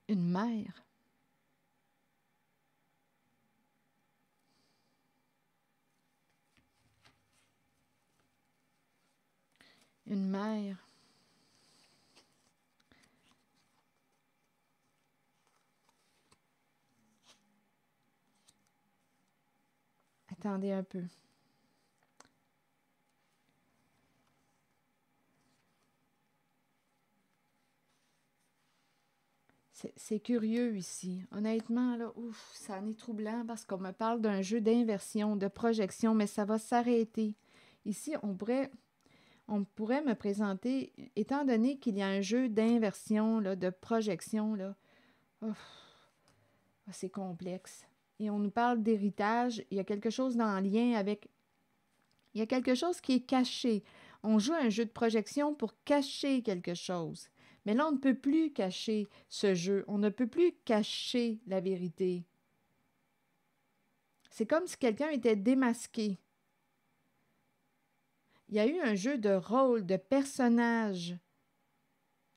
Une mère. Une mère. Attendez un peu. C'est curieux ici. Honnêtement, là, ouf, ça en est troublant parce qu'on me parle d'un jeu d'inversion, de projection, mais ça va s'arrêter. Ici, on pourrait me présenter, étant donné qu'il y a un jeu d'inversion, là, de projection, là, ouf, c'est complexe. Et on nous parle d'héritage. Il y a quelque chose en lien avec... Il y a quelque chose qui est caché. On joue un jeu de projection pour cacher quelque chose. Mais là, on ne peut plus cacher ce jeu. On ne peut plus cacher la vérité. C'est comme si quelqu'un était démasqué. Il y a eu un jeu de rôle, de personnage,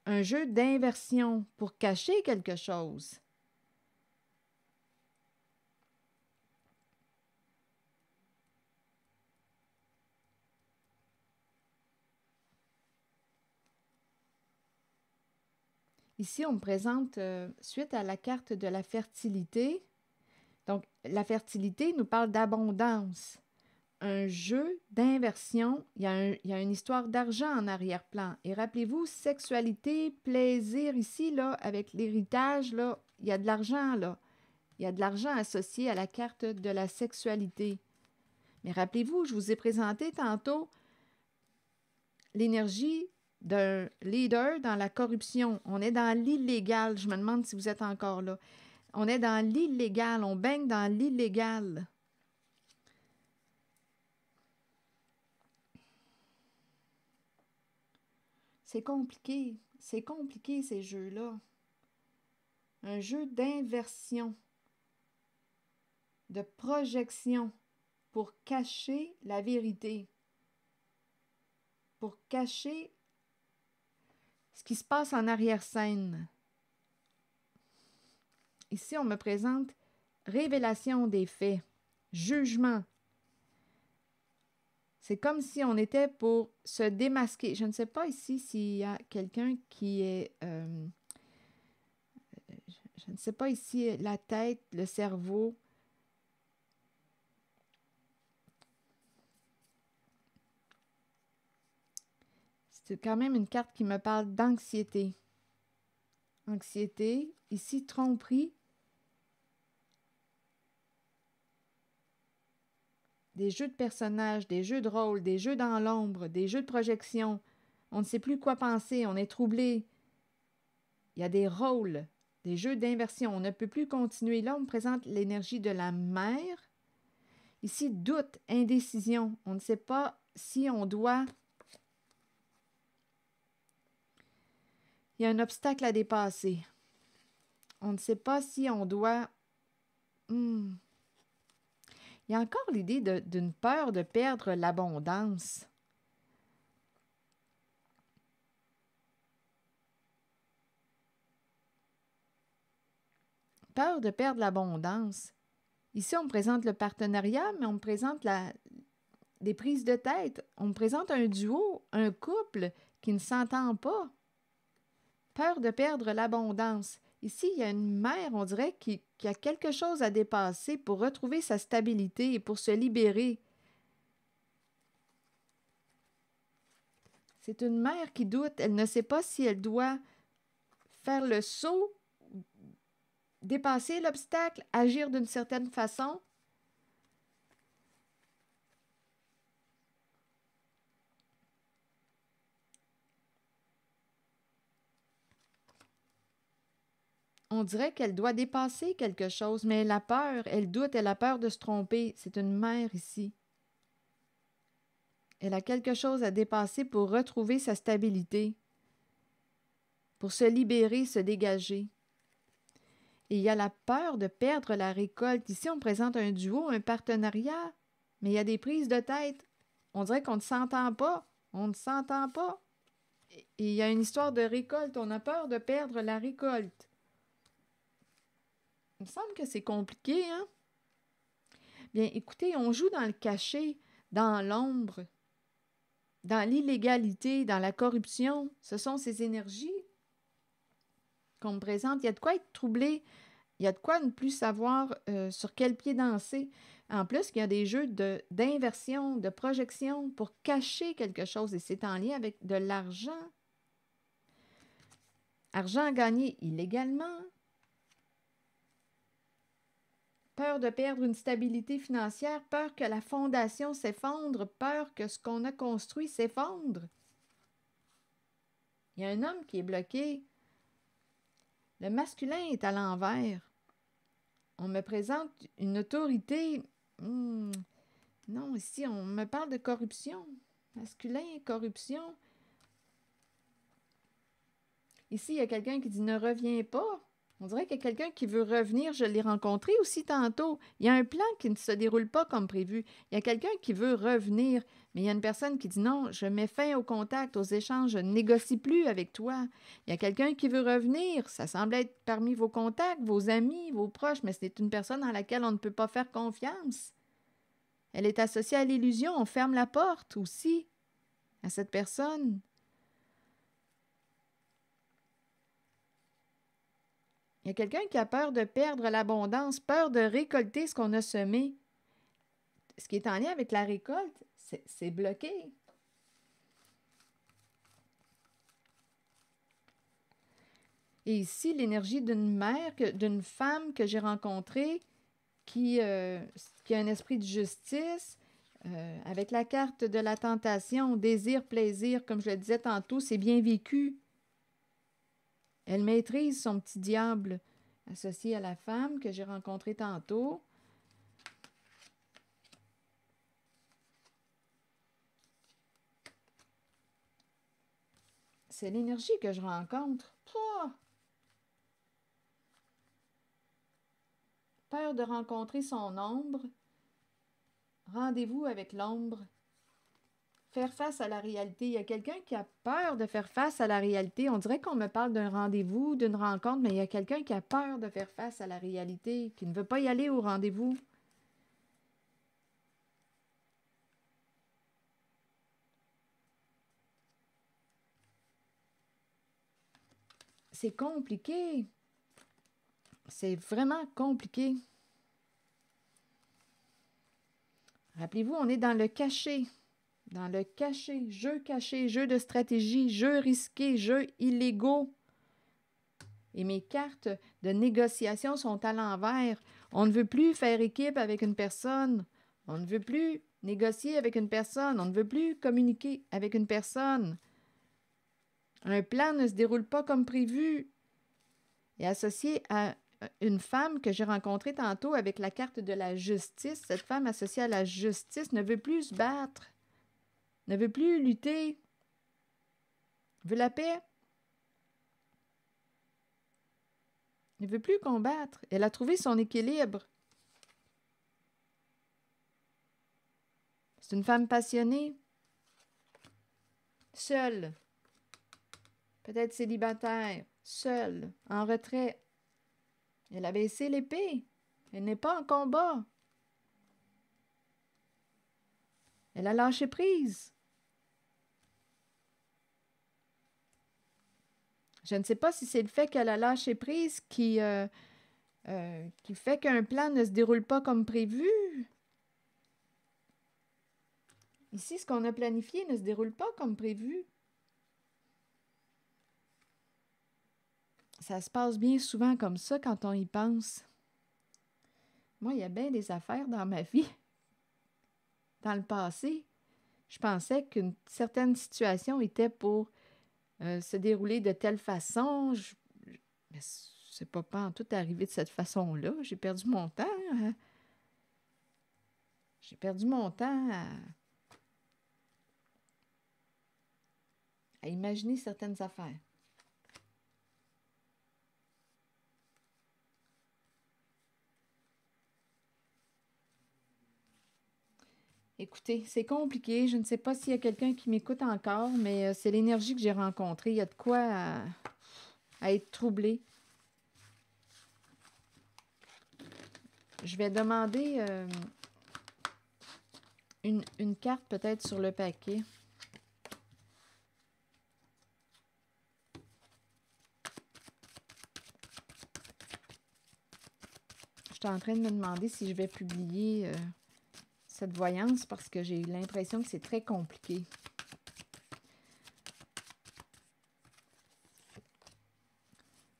un jeu d'inversion pour cacher quelque chose. Ici, on me présente, suite à la carte de la fertilité, donc la fertilité nous parle d'abondance. Un jeu d'inversion, il y a une histoire d'argent en arrière-plan. Et rappelez-vous, sexualité, plaisir, ici, là, avec l'héritage, là, il y a de l'argent, là. Il y a de l'argent associé à la carte de la sexualité. Mais rappelez-vous, je vous ai présenté tantôt l'énergie d'un leader dans la corruption. On est dans l'illégal. Je me demande si vous êtes encore là. On est dans l'illégal. On baigne dans l'illégal. C'est compliqué. C'est compliqué, ces jeux-là. Un jeu d'inversion, de projection pour cacher la vérité, pour cacher ce qui se passe en arrière-scène. Ici, on me présente révélation des faits, jugement. C'est comme si on était pour se démasquer. Je ne sais pas ici s'il y a quelqu'un qui est... je ne sais pas ici, la tête, le cerveau. C'est quand même une carte qui me parle d'anxiété. Anxiété, ici, tromperie. Des jeux de personnages, des jeux de rôle, des jeux dans l'ombre, des jeux de projection. On ne sait plus quoi penser, on est troublé. Il y a des rôles, des jeux d'inversion. On ne peut plus continuer. Là, on me présente l'énergie de la mer. Ici, doute, indécision. On ne sait pas si on doit... Il y a un obstacle à dépasser. On ne sait pas si on doit... Il y a encore l'idée d'une peur de perdre l'abondance. Peur de perdre l'abondance. Ici, on me présente le partenariat, mais on me présente des prises de tête. On me présente un duo, un couple qui ne s'entend pas. Peur de perdre l'abondance. Ici, il y a une mère, on dirait, qui a quelque chose à dépasser pour retrouver sa stabilité et pour se libérer. C'est une mère qui doute. Elle ne sait pas si elle doit faire le saut, dépasser l'obstacle, agir d'une certaine façon. On dirait qu'elle doit dépasser quelque chose, mais elle a peur, elle doute, elle a peur de se tromper. C'est une mère ici. Elle a quelque chose à dépasser pour retrouver sa stabilité, pour se libérer, se dégager. Et il y a la peur de perdre la récolte. Ici, on présente un duo, un partenariat, mais il y a des prises de tête. On dirait qu'on ne s'entend pas. On ne s'entend pas. Et il y a une histoire de récolte. On a peur de perdre la récolte. Il me semble que c'est compliqué, hein? Bien, écoutez, on joue dans le cachet, dans l'ombre, dans l'illégalité, dans la corruption. Ce sont ces énergies qu'on me présente. Il y a de quoi être troublé. Il y a de quoi ne plus savoir sur quel pied danser. En plus, il y a des jeux d'inversion, de projection pour cacher quelque chose. Et c'est en lien avec de l'argent. Argent gagné illégalement. Peur de perdre une stabilité financière, peur que la fondation s'effondre, peur que ce qu'on a construit s'effondre. Il y a un homme qui est bloqué. Le masculin est à l'envers. On me présente une autorité. Non, ici, on me parle de corruption. Masculin, corruption. Ici, il y a quelqu'un qui dit « ne reviens pas ». On dirait qu'il y a quelqu'un qui veut revenir. Je l'ai rencontré aussi tantôt. Il y a un plan qui ne se déroule pas comme prévu. Il y a quelqu'un qui veut revenir, mais il y a une personne qui dit « non, je mets fin au contact, aux échanges, je ne négocie plus avec toi ». Il y a quelqu'un qui veut revenir. Ça semble être parmi vos contacts, vos amis, vos proches, mais c'est une personne en laquelle on ne peut pas faire confiance. Elle est associée à l'illusion. On ferme la porte aussi à cette personne. Il y a quelqu'un qui a peur de perdre l'abondance, peur de récolter ce qu'on a semé. Ce qui est en lien avec la récolte, c'est bloqué. Et ici, l'énergie d'une mère, d'une femme que j'ai rencontrée qui a un esprit de justice, avec la carte de la tentation, désir, plaisir, comme je le disais tantôt, c'est bien vécu. Elle maîtrise son petit diable associé à la femme que j'ai rencontrée tantôt. C'est l'énergie que je rencontre. Oh! Peur de rencontrer son ombre. Rendez-vous avec l'ombre. faire face à la réalité. Il y a quelqu'un qui a peur de faire face à la réalité. On dirait qu'on me parle d'un rendez-vous, d'une rencontre, mais il y a quelqu'un qui a peur de faire face à la réalité, qui ne veut pas y aller au rendez-vous. C'est compliqué. C'est vraiment compliqué. Rappelez-vous, on est dans le caché. Dans le caché, jeu de stratégie, jeu risqué, jeu illégaux. Et mes cartes de négociation sont à l'envers. On ne veut plus faire équipe avec une personne. On ne veut plus négocier avec une personne. On ne veut plus communiquer avec une personne. Un plan ne se déroule pas comme prévu. Et associé à une femme que j'ai rencontrée tantôt avec la carte de la justice, cette femme associée à la justice ne veut plus se battre, ne veut plus lutter, veut la paix, ne veut plus combattre. Elle a trouvé son équilibre. C'est une femme passionnée, seule, peut-être célibataire, seule, en retrait. Elle a baissé l'épée. Elle n'est pas en combat. Elle a lâché prise. Je ne sais pas si c'est le fait qu'elle a lâché prise qui fait qu'un plan ne se déroule pas comme prévu. Ici, ce qu'on a planifié ne se déroule pas comme prévu. Ça se passe bien souvent comme ça quand on y pense. Moi, il y a bien des affaires dans ma vie. Dans le passé, je pensais qu'une certaine situation était pour se dérouler de telle façon. Mais c'est pas en tout arrivé de cette façon-là. J'ai perdu mon temps. J'ai perdu mon temps à imaginer certaines affaires. Écoutez, c'est compliqué. Je ne sais pas s'il y a quelqu'un qui m'écoute encore, mais c'est l'énergie que j'ai rencontrée. Il y a de quoi à être troublé. Je vais demander une carte peut-être sur le paquet. Je suis en train de me demander si je vais publier cette voyance parce que j'ai l'impression que c'est très compliqué.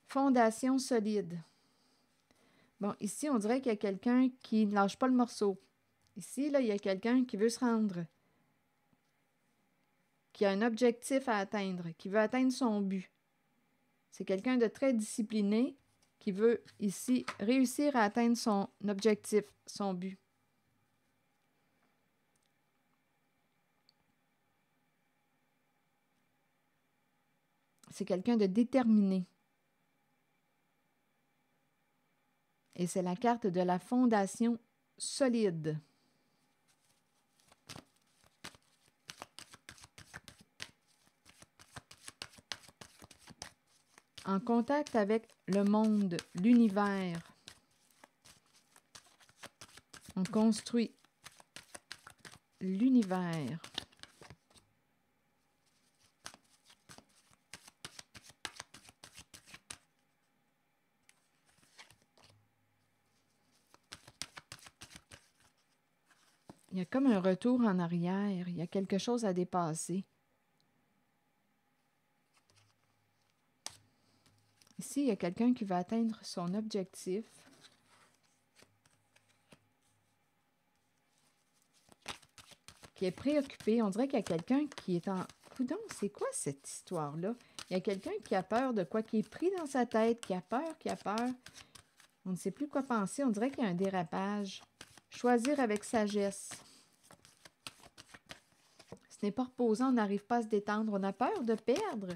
Fondation solide. Bon, ici, on dirait qu'il y a quelqu'un qui ne lâche pas le morceau. Ici, là, il y a quelqu'un qui veut se rendre, qui a un objectif à atteindre, qui veut atteindre son but. C'est quelqu'un de très discipliné qui veut ici réussir à atteindre son objectif, son but. C'est quelqu'un de déterminé. Et c'est la carte de la fondation solide. En contact avec le monde, l'univers. On construit l'univers. Il y a comme un retour en arrière. Il y a quelque chose à dépasser. Ici, il y a quelqu'un qui va atteindre son objectif. Qui est préoccupé. On dirait qu'il y a quelqu'un qui est en... Coudon, c'est quoi cette histoire-là? Il y a quelqu'un qui a peur de quoi? Qui est pris dans sa tête, qui a peur, qui a peur. On ne sait plus quoi penser. On dirait qu'il y a un dérapage. Choisir avec sagesse. Ce n'est pas reposant, on n'arrive pas à se détendre. On a peur de perdre.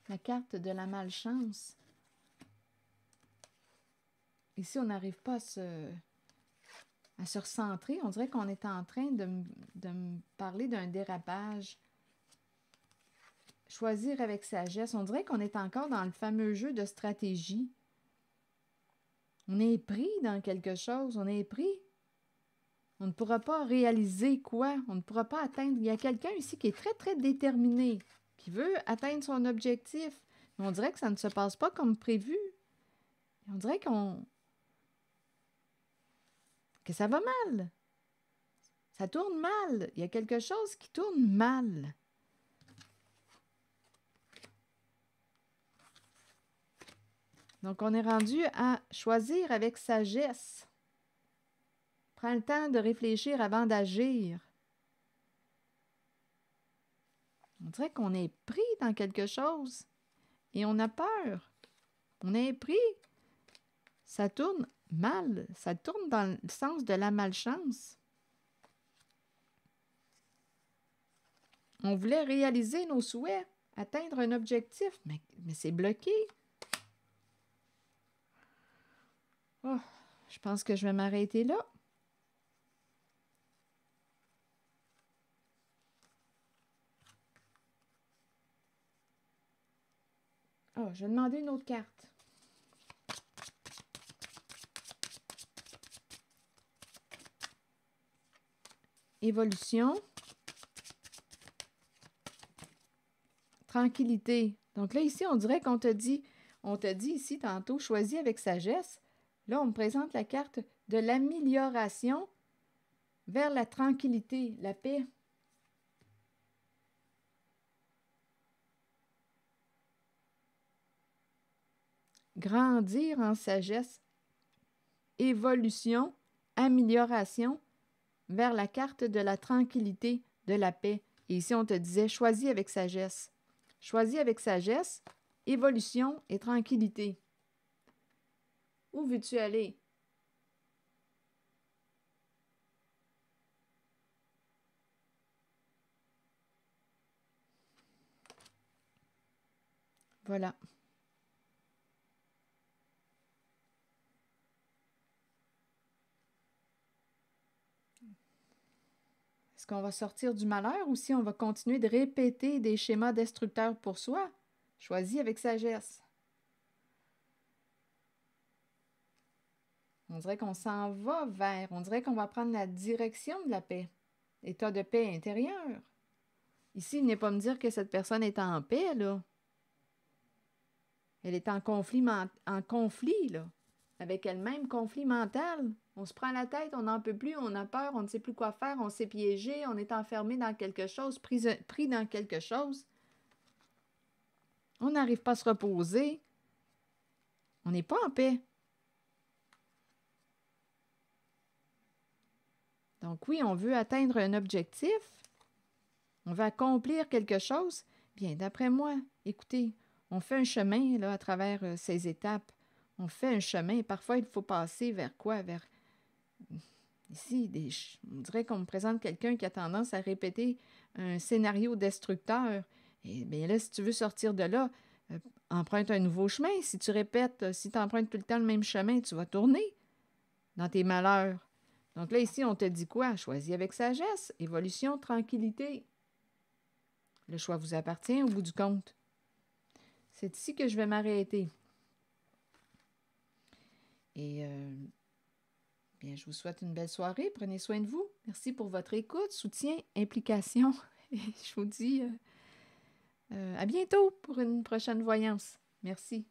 la carte de la malchance. Ici, on n'arrive pas à se recentrer. On dirait qu'on est en train de me parler d'un dérapage. Choisir avec sagesse. On dirait qu'on est encore dans le fameux jeu de stratégie. On est pris dans quelque chose. On est pris. On ne pourra pas réaliser quoi. On ne pourra pas atteindre. Il y a quelqu'un ici qui est très, très déterminé, qui veut atteindre son objectif. Mais on dirait que ça ne se passe pas comme prévu. On dirait que ça va mal. Ça tourne mal. Il y a quelque chose qui tourne mal. Donc, on est rendu à choisir avec sagesse. Prends le temps de réfléchir avant d'agir. On dirait qu'on est pris dans quelque chose et on a peur. On est pris. Ça tourne mal. Ça tourne dans le sens de la malchance. On voulait réaliser nos souhaits, atteindre un objectif, mais c'est bloqué. Oh, je pense que je vais m'arrêter là. Oh, je vais demander une autre carte. Évolution. Tranquillité. Donc là, ici, on dirait qu'on te dit ici tantôt, choisis avec sagesse. Là, on me présente la carte de l'amélioration vers la tranquillité, la paix. Grandir en sagesse, évolution, amélioration vers la carte de la tranquillité, de la paix. Et ici, on te disait, choisis avec sagesse. Choisis avec sagesse, évolution et tranquillité. Où veux-tu aller? Voilà. Est-ce qu'on va sortir du malheur ou si on va continuer de répéter des schémas destructeurs pour soi? Choisis avec sagesse. On dirait qu'on s'en va vers, on dirait qu'on va prendre la direction de la paix. État de paix intérieure. Ici, il n'est pas me dire que cette personne est en paix, là. Elle est en conflit, là, avec elle-même, conflit mental. On se prend la tête, on n'en peut plus, on a peur, on ne sait plus quoi faire, on s'est piégé, on est enfermé dans quelque chose, pris dans quelque chose. On n'arrive pas à se reposer. On n'est pas en paix. Donc oui, on veut atteindre un objectif. On veut accomplir quelque chose. Bien, d'après moi, écoutez, on fait un chemin là, à travers ces étapes. On fait un chemin. Parfois, il faut passer vers quoi? Vers ici, on dirait qu'on me présente quelqu'un qui a tendance à répéter un scénario destructeur. Et bien là, si tu veux sortir de là, emprunte un nouveau chemin. Si tu répètes, si tu empruntes tout le temps le même chemin, tu vas tourner dans tes malheurs. Donc là, ici, on te dit quoi? Choisis avec sagesse, évolution, tranquillité. Le choix vous appartient au bout du compte. C'est ici que je vais m'arrêter. Et bien, je vous souhaite une belle soirée. Prenez soin de vous. Merci pour votre écoute, soutien, implication. Et je vous dis à bientôt pour une prochaine voyance. Merci.